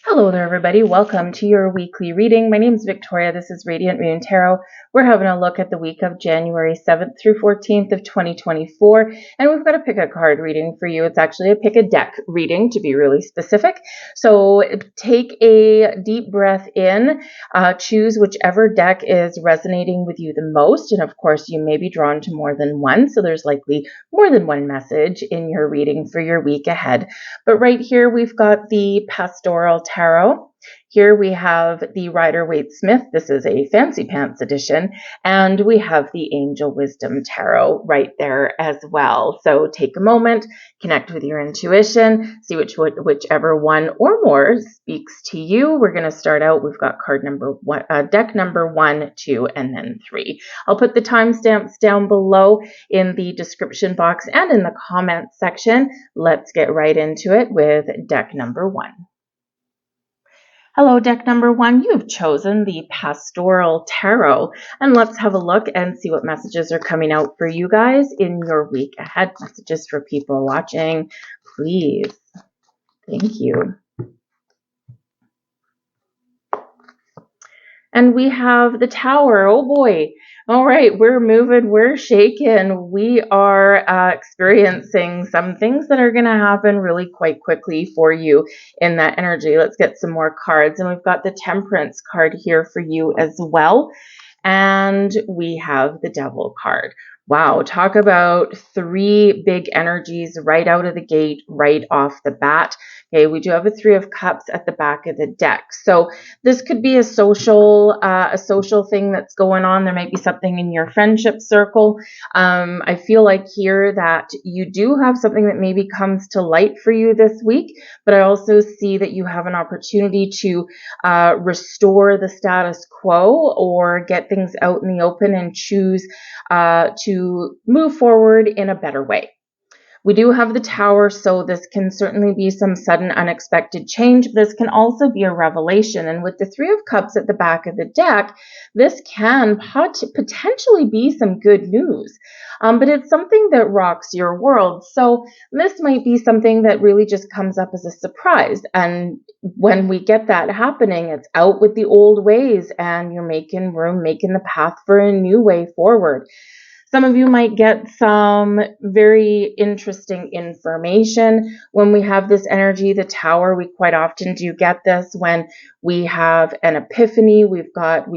Hello there, everybody. Welcome to your weekly reading. My name is Victoria. This is Radiant Moon Tarot. We're having a look at the week of January 7th through 14th of 2024, and we've got a pick a card reading for you. It's actually a pick a deck reading, to be really specific. So take a deep breath in, choose whichever deck is resonating with you the most, and of course, you may be drawn to more than one, so there's likely more than one message in your reading for your week ahead. But right here, we've got the Pastoral Tarot. Here we have the Rider-Waite Smith. This is a Fancy Pants edition. And we have the Angel Wisdom Tarot right there as well. So take a moment, connect with your intuition, see whichever one or more speaks to you. We're going to start out. We've got card number one, deck number 1, 2, and then 3. I'll put the timestamps down below in the description box and in the comments section. Let's get right into it with deck number 1. Hello, deck number 1. You've chosen the Pastoral Tarot, and let's have a look and see what messages are coming out for you guys in your week ahead. Messages for people watching, please. Thank you. And we have the Tower. Oh boy. All right, we're moving, we're shaking. We are experiencing some things that are going to happen really quite quickly for you in that energy. Let's get some more cards. And we've got the Temperance card here for you as well. And we have the Devil card. Wow, talk about 3 big energies right out of the gate, right off the bat. Okay, we do have a 3 of Cups at the back of the deck. So this could be a social thing that's going on. There might be something in your friendship circle. I feel like here that you do have something that maybe comes to light for you this week, but I also see that you have an opportunity to restore the status quo or get things out in the open and choose to move forward in a better way. We do have the Tower, so this can certainly be some sudden unexpected change. This can also be a revelation. And with the 3 of Cups at the back of the deck, this can potentially be some good news. But it's something that rocks your world. So this might be something that really just comes up as a surprise. And when we get that happening, it's out with the old ways and you're making room, making the path for a new way forward. Some of you might get some very interesting information. When we have this energy, the Tower, we quite often do get this when we have an epiphany, we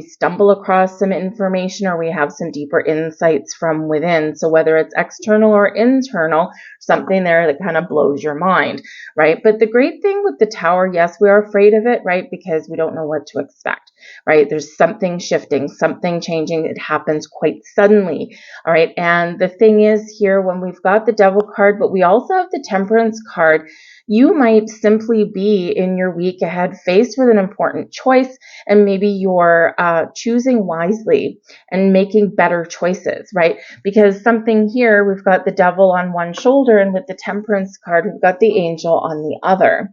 stumble across some information, or we have some deeper insights from within. So whether it's external or internal, something there that kind of blows your mind, right? But the great thing with the Tower, yes, we are afraid of it, right? Because we don't know what to expect, right? There's something shifting, something changing. It happens quite suddenly. All right, and the thing is here, when we've got the Devil card, but we also have the Temperance card, you might simply be in your week ahead faced with an important choice, and maybe you're choosing wisely and making better choices, right? Because something here, we've got the Devil on one shoulder, and with the Temperance card, we've got the Angel on the other.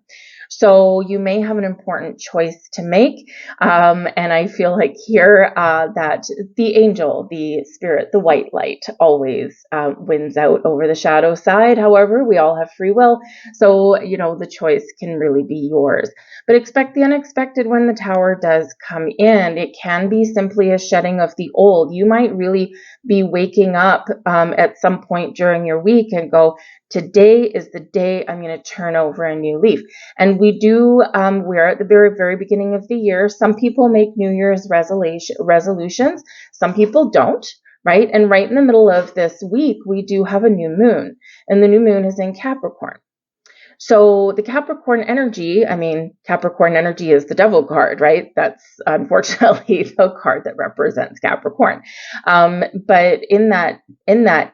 So you may have an important choice to make. And I feel like here that the angel, the spirit, the white light always wins out over the shadow side. However, we all have free will. So, the choice can really be yours. But expect the unexpected when the Tower does come in. It can be simply a shedding of the old. You might really be waking up at some point during your week and go, today is the day I'm going to turn over a new leaf. And we're at the very, very beginning of the year. Some people make New Year's resolutions. Some people don't, right? And right in the middle of this week, we do have a new moon. And the new moon is in Capricorn. So the Capricorn energy is the Devil card, right? That's unfortunately the card that represents Capricorn. But in that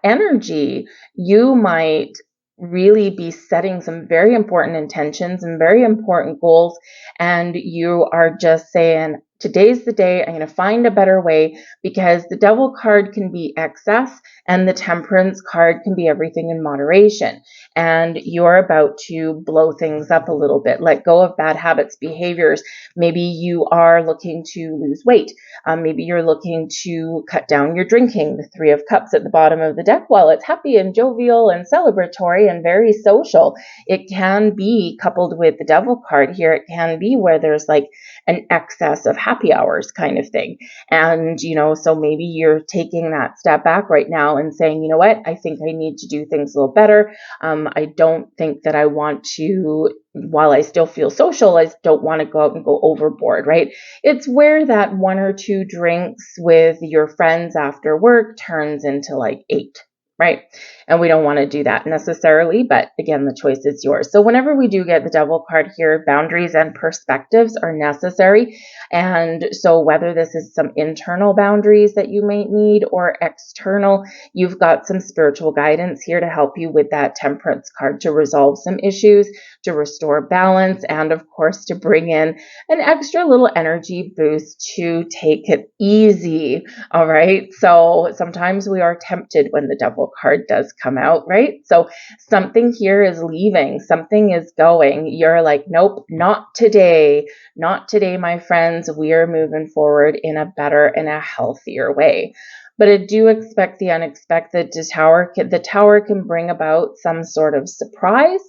energy, you might really be setting some very important intentions and very important goals, and you are just saying, Today's the day. I'm going to find a better way, because the Devil card can be excess and the Temperance card can be everything in moderation. And you're about to blow things up a little bit, let go of bad habits, behaviors. Maybe you are looking to lose weight. Maybe you're looking to cut down your drinking. The Three of Cups at the bottom of the deck, while it's happy and jovial and celebratory and very social, it can be coupled with the Devil card here. It can be where there's like an excess of happy hours kind of thing. And, so maybe you're taking that step back right now and saying, you know what, I think I need to do things a little better. I don't think that I want to, while I still feel social, I don't want to go out and go overboard, right? It's where that 1 or 2 drinks with your friends after work turns into like 8. Right? And we don't want to do that necessarily, but again, the choice is yours. So whenever we do get the Devil card here, boundaries and perspectives are necessary. And so whether this is some internal boundaries that you might need or external, you've got some spiritual guidance here to help you with that Temperance card to resolve some issues, to restore balance, and of course, to bring in an extra little energy boost to take it easy. All right. So sometimes we are tempted when the Devil card does come out, right? So something here is leaving, something is going. You're like, nope, not today. Not today, my friends. We are moving forward in a better and a healthier way. But I do expect the unexpected. The tower can bring about some sort of surprise,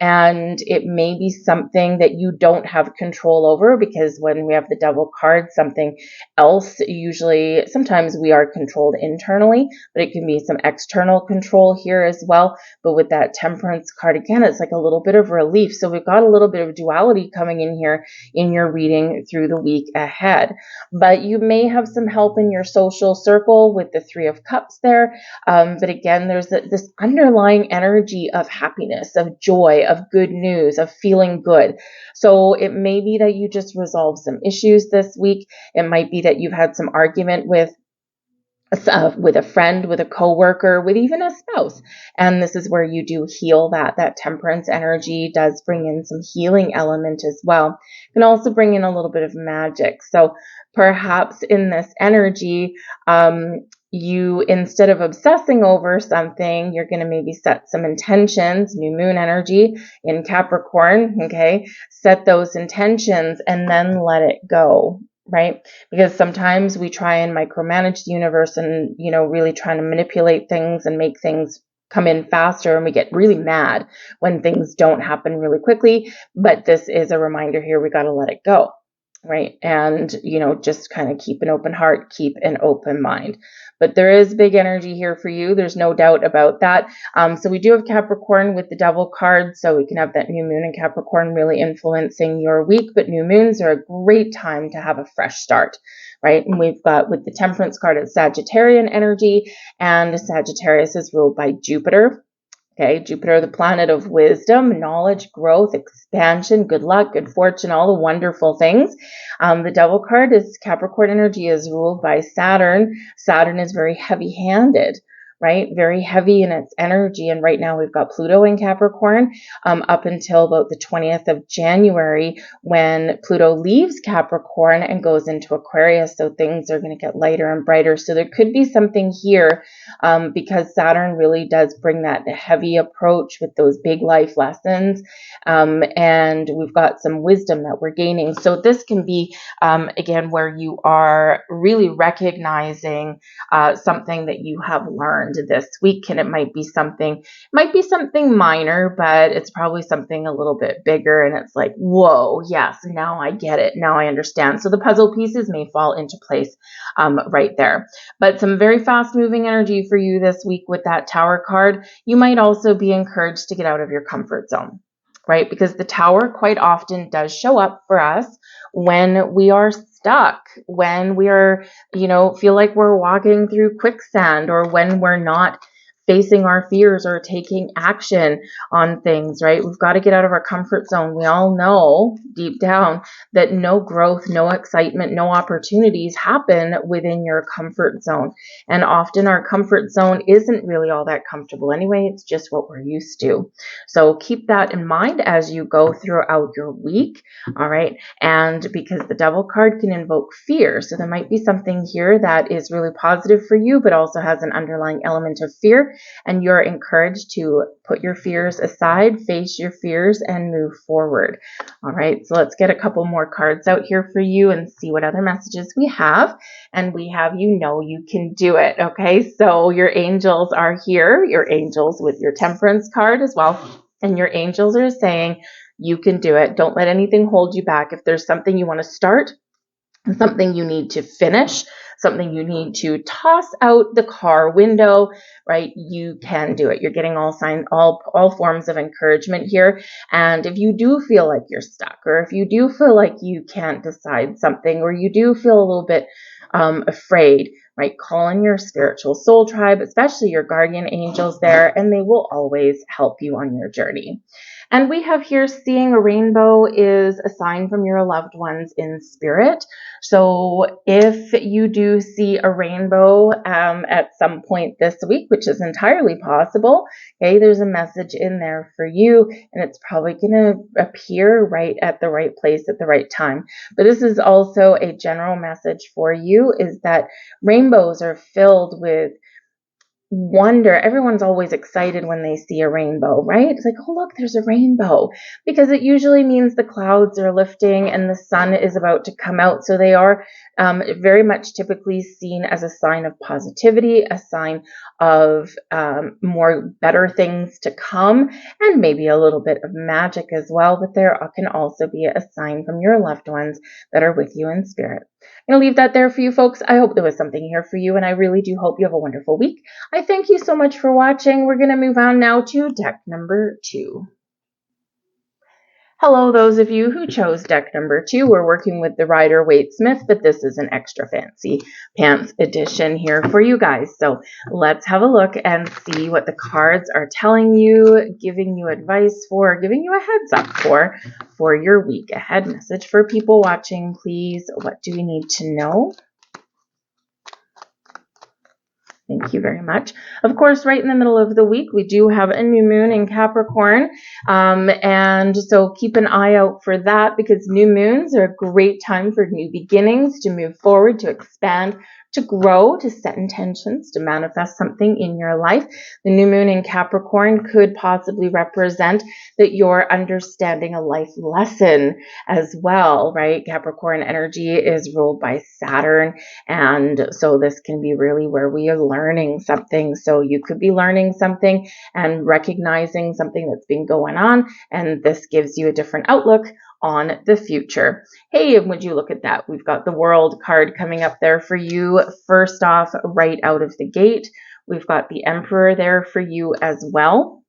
and it may be something that you don't have control over, because when we have the Devil card, something else, usually sometimes we are controlled internally, but it can be some external control here as well. But with that Temperance card, again, it's like a little bit of relief. So we've got a little bit of duality coming in here in your reading through the week ahead. But you may have some help in your social circle with the Three of Cups there. But again, there's this underlying energy of happiness, of joy, of good news, of feeling good. So it may be that you just resolve some issues this week. It might be that you've had some argument with a friend, with a coworker, with even a spouse. And this is where you do heal that. That Temperance energy does bring in some healing element as well. It can also bring in a little bit of magic. So perhaps in this energy, you, instead of obsessing over something, you're going to maybe set some intentions, new moon energy in Capricorn, okay? Set those intentions and then let it go, right? Because sometimes we try and micromanage the universe and, really trying to manipulate things and make things come in faster, and we get really mad when things don't happen really quickly. But this is a reminder here, we got to let it go, right? And, just kind of keep an open heart, keep an open mind. But there is big energy here for you. There's no doubt about that. So we do have Capricorn with the Devil card. So we can have that new moon in Capricorn really influencing your week. But new moons are a great time to have a fresh start, right? And we've got with the Temperance card, it's Sagittarian energy. And Sagittarius is ruled by Jupiter. Okay, Jupiter, the planet of wisdom, knowledge, growth, expansion, good luck, good fortune, all the wonderful things. The Devil card is Capricorn energy, is ruled by Saturn. Saturn is very heavy-handed, right? Very heavy in its energy. And right now we've got Pluto in Capricorn up until about the 20th of January, when Pluto leaves Capricorn and goes into Aquarius. So things are going to get lighter and brighter. So there could be something here because Saturn really does bring that heavy approach with those big life lessons. And we've got some wisdom that we're gaining. So this can be, again, where you are really recognizing something that you have learned this week. And it might be something minor, but it's probably something a little bit bigger. And it's like, whoa, yes, now I get it. Now I understand. So the puzzle pieces may fall into place right there. But some very fast moving energy for you this week with that Tower card. You might also be encouraged to get out of your comfort zone, right? Because the Tower quite often does show up for us when we are stuck, when we are, feel like we're walking through quicksand, or when we're not facing our fears or taking action on things, right? We've got to get out of our comfort zone. We all know deep down that no growth, no excitement, no opportunities happen within your comfort zone. And often our comfort zone isn't really all that comfortable anyway. It's just what we're used to. So keep that in mind as you go throughout your week. All right. And because the Devil card can invoke fear. So there might be something here that is really positive for you, but also has an underlying element of fear. And you're encouraged to put your fears aside, face your fears, and move forward. All right. So let's get a couple more cards out here for you and see what other messages we have. And we have, you know, you can do it. Okay. So your angels are here, your angels with your Temperance card as well. And your angels are saying, you can do it. Don't let anything hold you back. If there's something you want to start, something you need to finish, something you need to toss out the car window, right? You can do it. You're getting all forms of encouragement here. And if you do feel like you're stuck, or if you do feel like you can't decide something, or you do feel a little bit afraid, right? Call in your spiritual soul tribe, especially your guardian angels there, and they will always help you on your journey. And we have here, seeing a rainbow is a sign from your loved ones in spirit. So if you do see a rainbow at some point this week, which is entirely possible, okay, there's a message in there for you, and it's probably going to appear right at the right place at the right time. But this is also a general message for you, is that rainbows are filled with wonder. Everyone's always excited when they see a rainbow, right? It's like, oh, look, there's a rainbow, because it usually means the clouds are lifting and the sun is about to come out. So they are very much typically seen as a sign of positivity, a sign of more better things to come, and maybe a little bit of magic as well. But there can also be a sign from your loved ones that are with you in spirit. I'm going to leave that there for you folks. I hope there was something here for you, and I really do hope you have a wonderful week. I thank you so much for watching. We're going to move on now to deck number 2. Hello, those of you who chose deck number 2. We're working with the Rider-Waite Smith, but this is an extra fancy pants edition here for you guys. So let's have a look and see what the cards are telling you, giving you advice for, giving you a heads up for your week ahead. Message for people watching, please. What do we need to know? Thank you very much. Of course, right in the middle of the week, we do have a new moon in Capricorn. And so keep an eye out for that, because new moons are a great time for new beginnings, to move forward, to expand, to grow, to set intentions, to manifest something in your life. The new moon in Capricorn could possibly represent that you're understanding a life lesson as well, right? Capricorn energy is ruled by Saturn, and so this can be really where we are learning something. So you could be learning something and recognizing something that's been going on, and this gives you a different outlook on the future. Hey, and would you look at that? We've got the World card coming up there for you. First off, right out of the gate, we've got the Emperor there for you as well.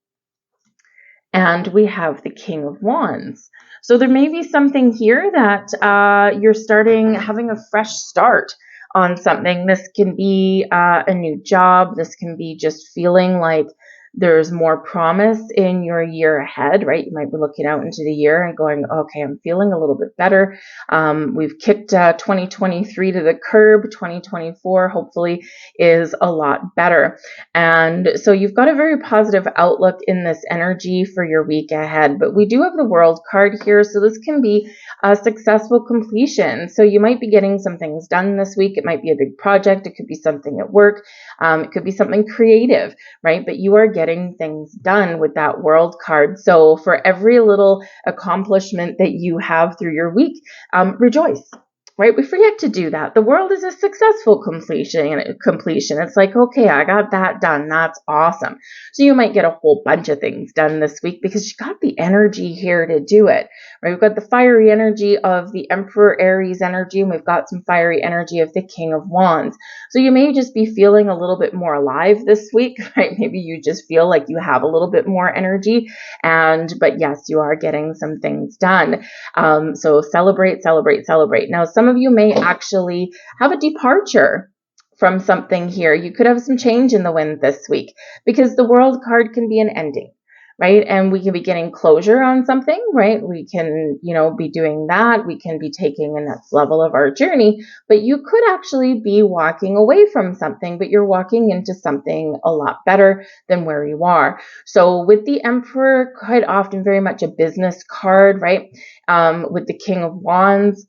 And we have the King of Wands. So there may be something here that you're having a fresh start on something. This can be a new job. This can be just feeling like there's more promise in your year ahead, right? You might be looking out into the year and going, okay, I'm feeling a little bit better. We've kicked 2023 to the curb. 2024 hopefully is a lot better. And so you've got a very positive outlook in this energy for your week ahead. But we do have the World card here, so this can be a successful completion. So you might be getting some things done this week. It might be a big project. It could be something at work. It could be something creative, right? But you are getting things done with that World card. So for every little accomplishment that you have through your week, rejoice. Right? We forget to do that. The world is a successful completion. It's like, okay, I got that done. That's awesome. So you might get a whole bunch of things done this week because you got the energy here to do it. Right? We've got the fiery energy of the Emperor Aries energy, and we've got some fiery energy of the King of Wands. So you may just be feeling a little bit more alive this week, right? Maybe you just feel like you have a little bit more energy, but yes, you are getting some things done. So celebrate, celebrate, celebrate. Now, some of you may actually have a departure from something here. You could have some change in the wind this week, because the World card can be an ending, right? And we can be getting closure on something, right? We can, be doing that. We can be taking a next level of our journey, but you could actually be walking away from something, but you're walking into something a lot better than where you are. So with the Emperor, quite often very much a business card, right? With the King of Wands,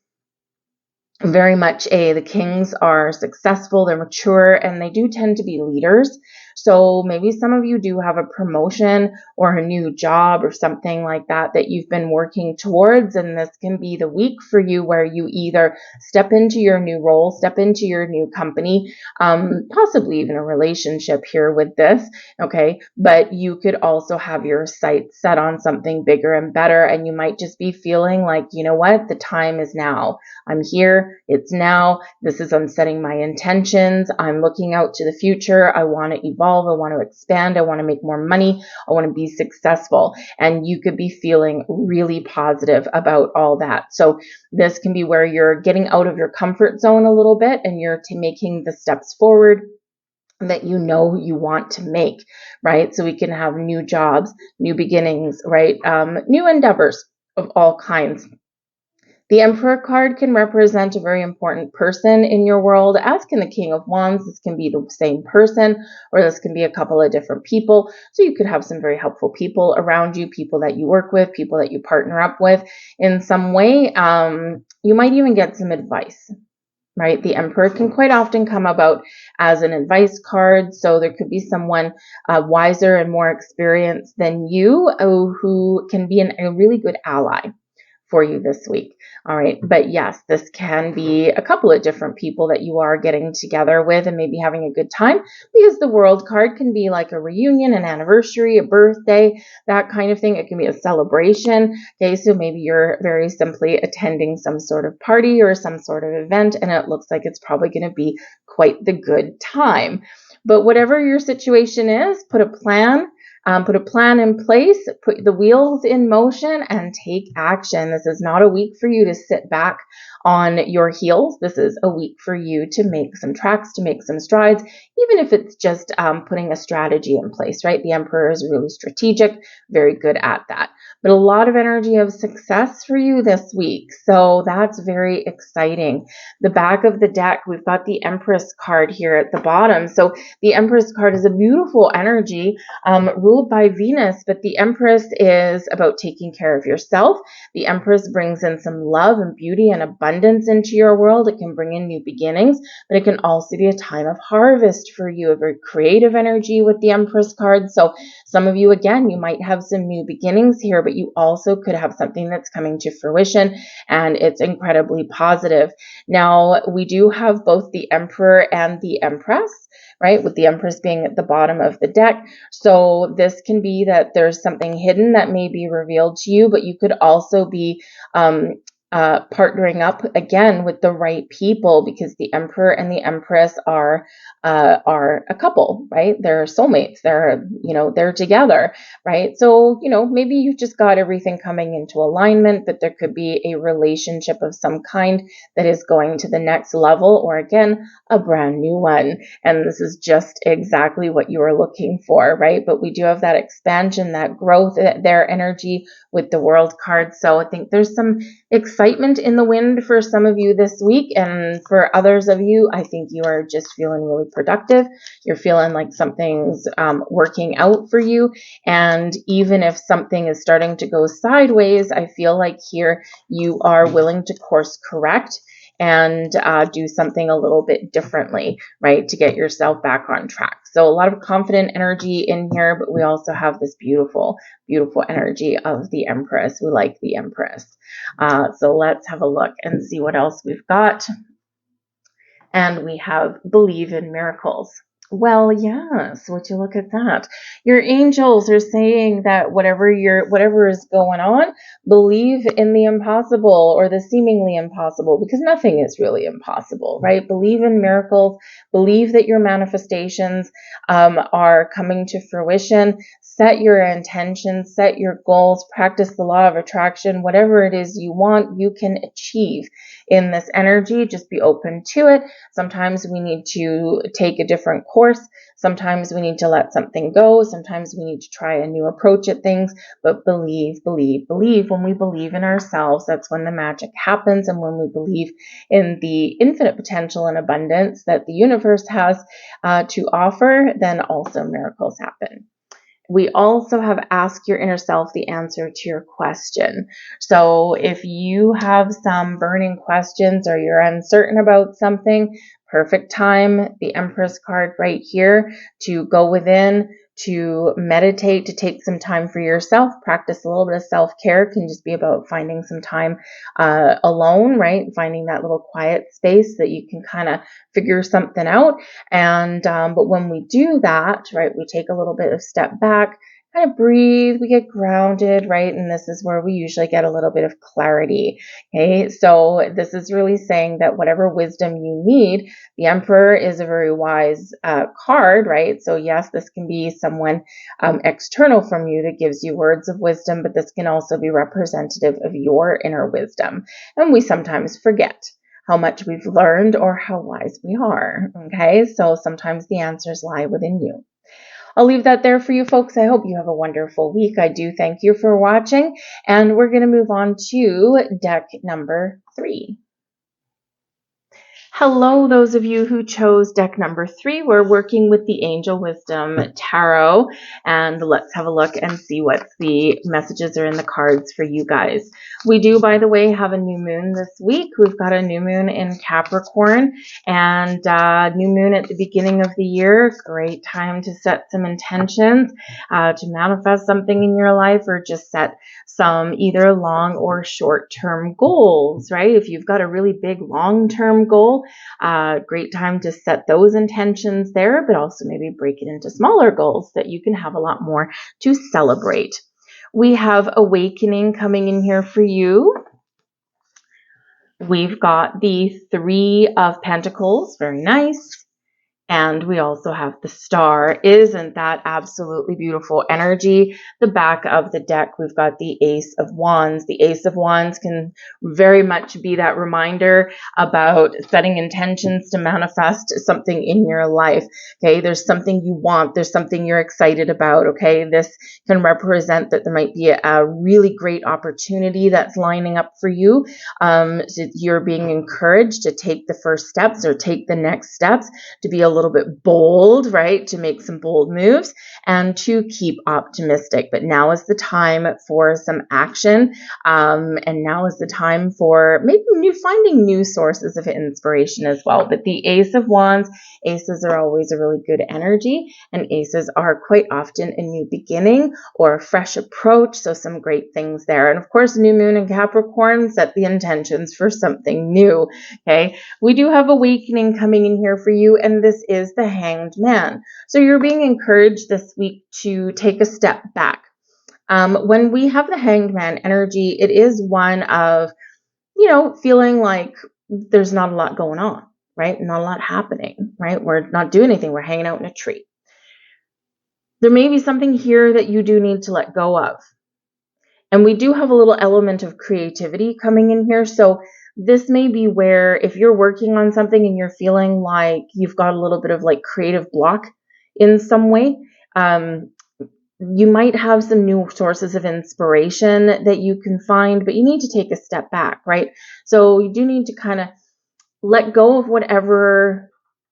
very much the kings are successful, they're mature, and they do tend to be leaders. So maybe some of you do have a promotion or a new job or something like that you've been working towards, and this can be the week for you where you either step into your new role, step into your new company, possibly even a relationship here with this, okay? But you could also have your sights set on something bigger and better, and you might just be feeling like, you know what, the time is now. I'm here. It's now. I'm setting my intentions. I'm looking out to the future. I want to evolve. I want to expand. I want to make more money. I want to be successful. And you could be feeling really positive about all that. So this can be where you're getting out of your comfort zone a little bit, and you're making the steps forward that you want to make, right? So we can have new jobs, new beginnings, right? New endeavors of all kinds. The Emperor card can represent a very important person in your world, as can the King of Wands. This can be the same person, or this can be a couple of different people. So you could have some very helpful people around you, people that you work with, people that you partner up with in some way. You might even get some advice, right? The Emperor can quite often come about as an advice card. So there could be someone wiser and more experienced than you who can be a really good ally for you this week. All right. But yes, this can be a couple of different people that you are getting together with and maybe having a good time, because the World card can be like a reunion, an anniversary, a birthday, that kind of thing. It can be a celebration. Okay. So maybe you're very simply attending some sort of party or some sort of event, and it looks like it's probably going to be quite the good time. But whatever your situation is, put a plan in place, put the wheels in motion, and take action. This is not a week for you to sit back on your heels. This is a week for you to make some tracks, to make some strides, even if it's just putting a strategy in place, right? The Emperor is really strategic, very good at that. But a lot of energy of success for you this week. So that's very exciting. The back of the deck, we've got the Empress card here at the bottom. So the Empress card is a beautiful energy ruled by Venus, but the Empress is about taking care of yourself. The Empress brings in some love and beauty and abundance into your world. It can bring in new beginnings, but it can also be a time of harvest for you, a very creative energy with the Empress card. So some of you, again, you might have some new beginnings here, but you also could have something that's coming to fruition, and it's incredibly positive. Now, we do have both the Emperor and the Empress, right? With the Empress being at the bottom of the deck. So this can be that there's something hidden that may be revealed to you, but you could also be partnering up again with the right people, because the Emperor and the Empress are a couple, right? They're soulmates. They're together, right? So, maybe you've just got everything coming into alignment, but there could be a relationship of some kind that is going to the next level, or again, a brand new one. And this is just exactly what you are looking for, right? But we do have that expansion, that growth, their energy with the World card. So I think there's some excitement in the wind for some of you this week. And for others of you, I think you are just feeling really productive. You're feeling like something's working out for you. And even if something is starting to go sideways, I feel like here you are willing to course correct and do something a little bit differently, right, to get yourself back on track. So a lot of confident energy in here, but we also have this beautiful, beautiful energy of the Empress. We like the Empress. So let's have a look and see what else we've got. And we have believe in miracles. Well, yes, would you look at that? Your angels are saying that whatever is going on, believe in the impossible, or the seemingly impossible, because nothing is really impossible, right? Believe in miracles, believe that your manifestations are coming to fruition. set your intentions, set your goals, practice the law of attraction. Whatever it is you want, you can achieve in this energy. Just be open to it. Sometimes we need to take a different course. Sometimes we need to let something go. Sometimes we need to try a new approach at things. But believe, believe, believe. When we believe in ourselves, that's when the magic happens. And when we believe in the infinite potential and abundance that the universe has to offer, then also miracles happen. We also have Ask Your Inner Self the answer to your question. So if you have some burning questions or you're uncertain about something, perfect time, the Empress card right here, to go within, to meditate, to take some time for yourself, practice a little bit of self-care. Can just be about finding some time alone, right? Finding that little quiet space that you can kind of figure something out. And but when we do that, right, we take a little bit of step back, kind of breathe, we get grounded, right? And this is where we usually get a little bit of clarity. Okay, so this is really saying that whatever wisdom you need, the Emperor is a very wise card, right? So yes, this can be someone external from you that gives you words of wisdom, but this can also be representative of your inner wisdom. And we sometimes forget how much we've learned or how wise we are. Okay, so sometimes the answers lie within you. I'll leave that there for you folks. I hope you have a wonderful week. I do thank you for watching, and we're going to move on to deck number 3. Hello, those of you who chose deck number 3. We're working with the Angel Wisdom Tarot, and let's have a look and see what the messages are in the cards for you guys. We do, by the way, have a new moon this week. We've got a new moon in Capricorn, and new moon at the beginning of the year. Great time to set some intentions, to manifest something in your life, or just set some either long or short-term goals, right? If you've got a really big long-term goal, great time to set those intentions there, but also maybe break it into smaller goals that you can have a lot more to celebrate. We have Awakening coming in here for you. We've got the 3 of Pentacles, very nice. And we also have the Star. Isn't that absolutely beautiful energy? The back of the deck, we've got the Ace of Wands. The Ace of Wands can very much be that reminder about setting intentions to manifest something in your life. Okay, there's something you want. There's something you're excited about. Okay, this can represent that there might be a really great opportunity that's lining up for you. So you're being encouraged to take the first steps or take the next steps, to be a little bit bold, right? To make some bold moves and to keep optimistic. But now is the time for some action. And now is the time for maybe finding new sources of inspiration as well. But the Ace of Wands, aces are always a really good energy, and aces are quite often a new beginning or a fresh approach. So some great things there. And of course, new moon in Capricorn, set the intentions for something new. Okay. We do have Awakening coming in here for you, and this is the Hanged Man. So you're being encouraged this week to take a step back. When we have the Hanged Man energy, it is one of, feeling like there's not a lot going on, right? Not a lot happening, right? We're not doing anything. We're hanging out in a tree. There may be something here that you do need to let go of. And we do have a little element of creativity coming in here. So this may be where if you're working on something and you're feeling like you've got a little bit of like creative block in some way, you might have some new sources of inspiration that you can find, but you need to take a step back, right? So you do need to kind of let go of whatever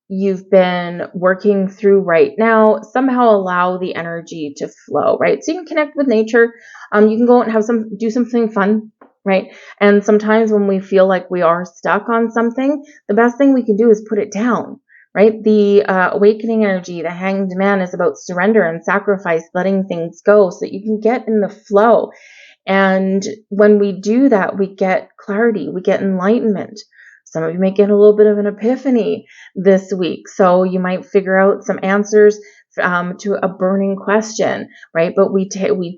you've been working through right now. Somehow allow the energy to flow, right? So you can connect with nature. You can go and do something fun, right? And sometimes when we feel like we are stuck on something, the best thing we can do is put it down, right? The Awakening energy, the Hanged Man, is about surrender and sacrifice, letting things go so that you can get in the flow. And when we do that, we get clarity, we get enlightenment. Some of you may get a little bit of an epiphany this week. So you might figure out some answers to a burning question, right? But we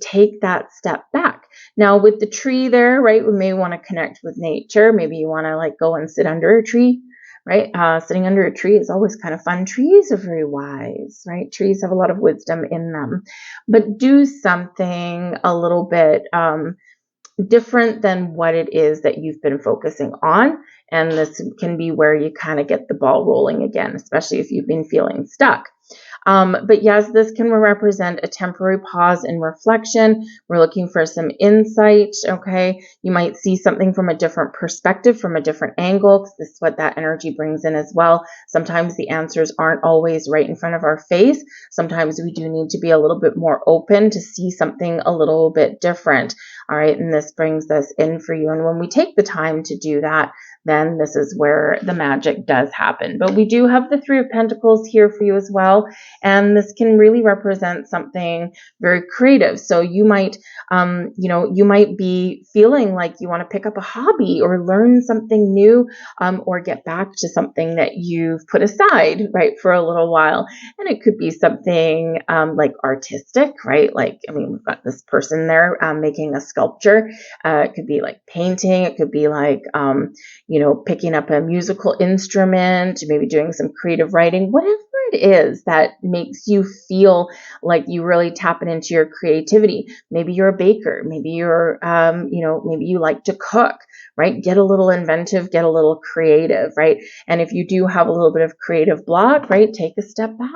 take that step back. Now with the tree there, right, we may want to connect with nature. Maybe you want to like go and sit under a tree right? Sitting under a tree is always kind of fun. Trees are very wise, right? Trees have a lot of wisdom in them, but do something a little bit different than what it is that you've been focusing on. And this can be where you kind of get the ball rolling again, especially if you've been feeling stuck. But yes, this can represent a temporary pause and reflection. We're looking for some insight, okay? You might see something from a different perspective, from a different angle, because this is what that energy brings in as well. Sometimes the answers aren't always right in front of our face. Sometimes we do need to be a little bit more open to see something a little bit different, all right? And this brings this in for you. And when we take the time to do that, then this is where the magic does happen. But we do have the Three of Pentacles here for you as well. And this can really represent something very creative. So you might, you might be feeling like you want to pick up a hobby or learn something new, or get back to something that you've put aside, right, for a little while. And it could be something like artistic, right? Like, I mean, we've got this person there making a sculpture. It could be like painting. It could be like, picking up a musical instrument, maybe doing some creative writing, whatever it is that makes you feel like you really tapping into your creativity. Maybe you're a baker. Maybe you're, maybe you like to cook, right? Get a little inventive, get a little creative, right? And if you do have a little bit of creative block, right, take a step back,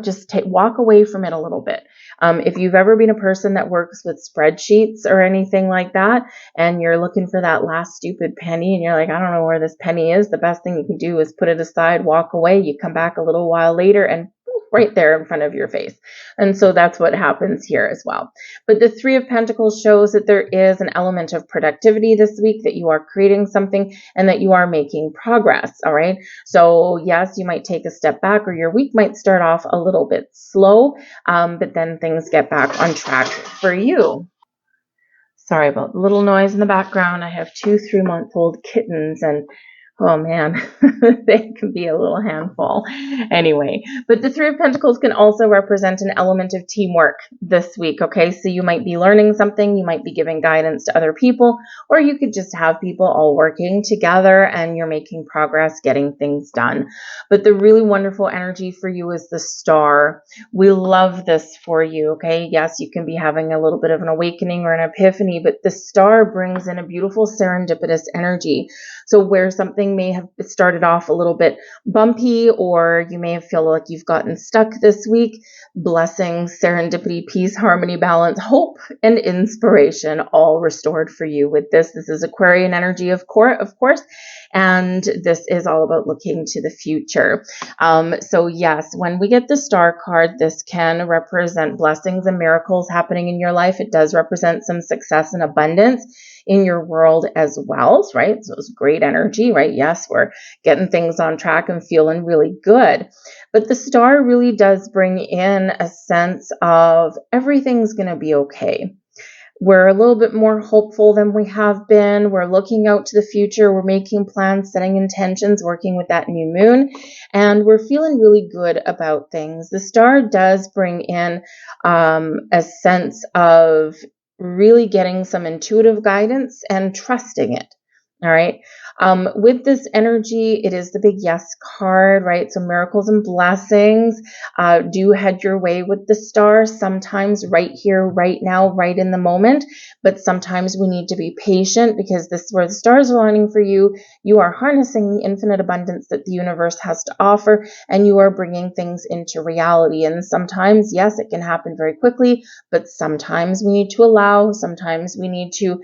just walk away from it a little bit. If you've ever been a person that works with spreadsheets or anything like that, and you're looking for that last stupid penny, and you're like, I don't know where this penny is, the best thing you can do is put it aside, walk away. You come back a little while later and right there in front of your face. And so that's what happens here as well. But the Three of Pentacles shows that there is an element of productivity this week, that you are creating something and that you are making progress. All right. So yes, you might take a step back, or your week might start off a little bit slow, but then things get back on track for you. Sorry about the little noise in the background. I have 2 3-month-old kittens, and oh man, they can be a little handful. Anyway, but the Three of Pentacles can also represent an element of teamwork this week, okay? So you might be learning something, you might be giving guidance to other people, or you could just have people all working together and you're making progress, getting things done. But the really wonderful energy for you is the Star. We love this for you, okay? Yes, you can be having a little bit of an awakening or an epiphany, but the Star brings in a beautiful serendipitous energy. So where something may have started off a little bit bumpy, or you may feel like you've gotten stuck this week, blessings, serendipity, peace, harmony, balance, hope, and inspiration all restored for you with this. This is Aquarian energy, of course, and this is all about looking to the future. So yes, when we get the Star card, this can represent blessings and miracles happening in your life. It does represent some success and abundance in your world as well, right? So it's great energy, right? Yes, we're getting things on track and feeling really good. But the Star really does bring in a sense of everything's going to be okay. We're a little bit more hopeful than we have been. We're looking out to the future. We're making plans, setting intentions, working with that new moon, and we're feeling really good about things. The Star does bring in a sense of really getting some intuitive guidance and trusting it. All right. With this energy, it is the big yes card, right? So miracles and blessings do head your way with the Star, sometimes right here, right now, right in the moment. But sometimes we need to be patient, because this is where the stars are lining for you. You are harnessing the infinite abundance that the universe has to offer, and you are bringing things into reality. And sometimes, yes, it can happen very quickly, but sometimes we need to allow, sometimes we need to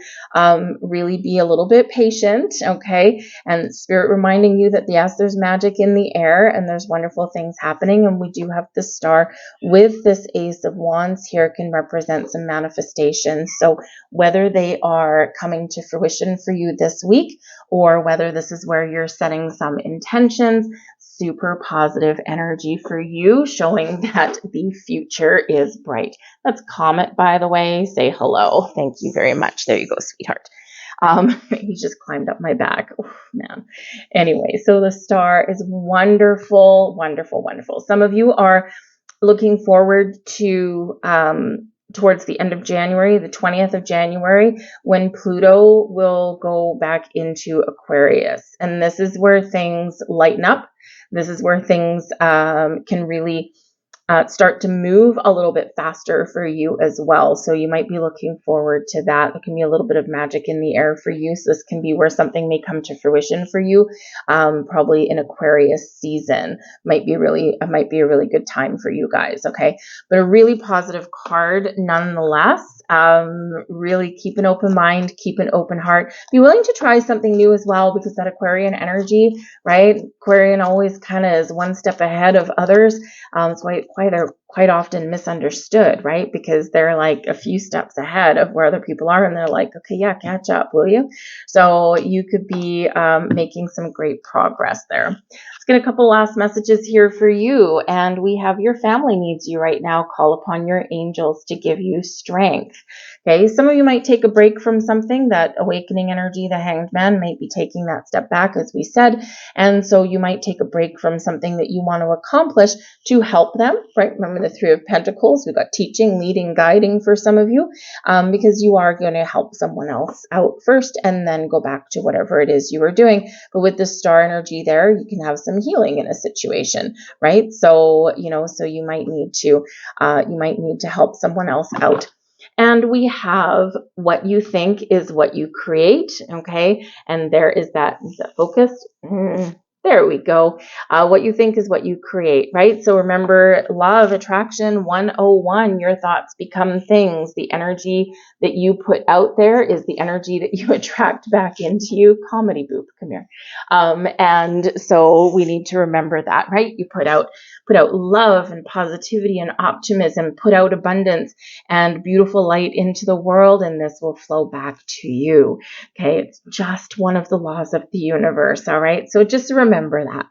really be a little bit patient, okay? And Spirit reminding you that yes, there's magic in the air and there's wonderful things happening. And we do have the Star with this Ace of Wands here can represent some manifestations. So whether they are coming to fruition for you this week, or whether this is where you're setting some intentions, super positive energy for you, showing that the future is bright. That's Comet, by the way. Say hello. Thank you very much. There you go, sweetheart. He just climbed up my back. Oh, man. Anyway, so the Star is wonderful, wonderful, wonderful. Some of you are looking forward to towards the end of January, the 20th of January, when Pluto will go back into Aquarius. And this is where things lighten up. This is where things can really start to move a little bit faster for you as well. So you might be looking forward to that. There can be a little bit of magic in the air for you. So this can be where something may come to fruition for you. Probably in Aquarius season might be a really good time for you guys. Okay, but a really positive card nonetheless. Really keep an open mind, keep an open heart. Be willing to try something new as well, because that Aquarian energy, right? Aquarian always kind of is one step ahead of others. It's why they're quite often misunderstood, right? Because they're like a few steps ahead of where other people are, and they're like, okay, yeah, catch up, will you? So you could be making some great progress there. Let's get a couple last messages here for you. And we have your family needs you right now. Call upon your angels to give you strength. Okay, some of you might take a break from something. That awakening energy, the Hanged Man, might be taking that step back, as we said. And so you might take a break from something that you want to accomplish to help them, right? Remember the Three of Pentacles. We've got teaching, leading, guiding for some of you, because you are going to help someone else out first and then go back to whatever it is you were doing. But with the star energy there, you can have some healing in a situation, right? So, so you might need to help someone else out. And we have what you think is what you create, okay? And there is that focus. There we go. What you think is what you create, right? So remember, law of attraction 101, your thoughts become things. The energy that you put out there is the energy that you attract back into you. Comedy Boop, come here. And so we need to remember that, right? You put out love and positivity and optimism, put out abundance and beautiful light into the world, and this will flow back to you. Okay, it's just one of the laws of the universe. All right, so just remember that.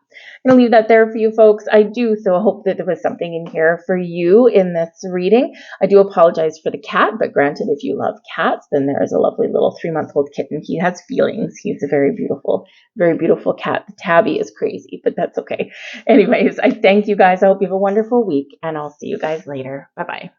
I'm going to leave that there for you folks. I do so hope that there was something in here for you in this reading. I do apologize for the cat, but granted, if you love cats, then there is a lovely little 3-month-old kitten. He has feelings. He's a very beautiful cat. The tabby is crazy, but that's okay. Anyways, I thank you guys. I hope you have a wonderful week, and I'll see you guys later. Bye-bye.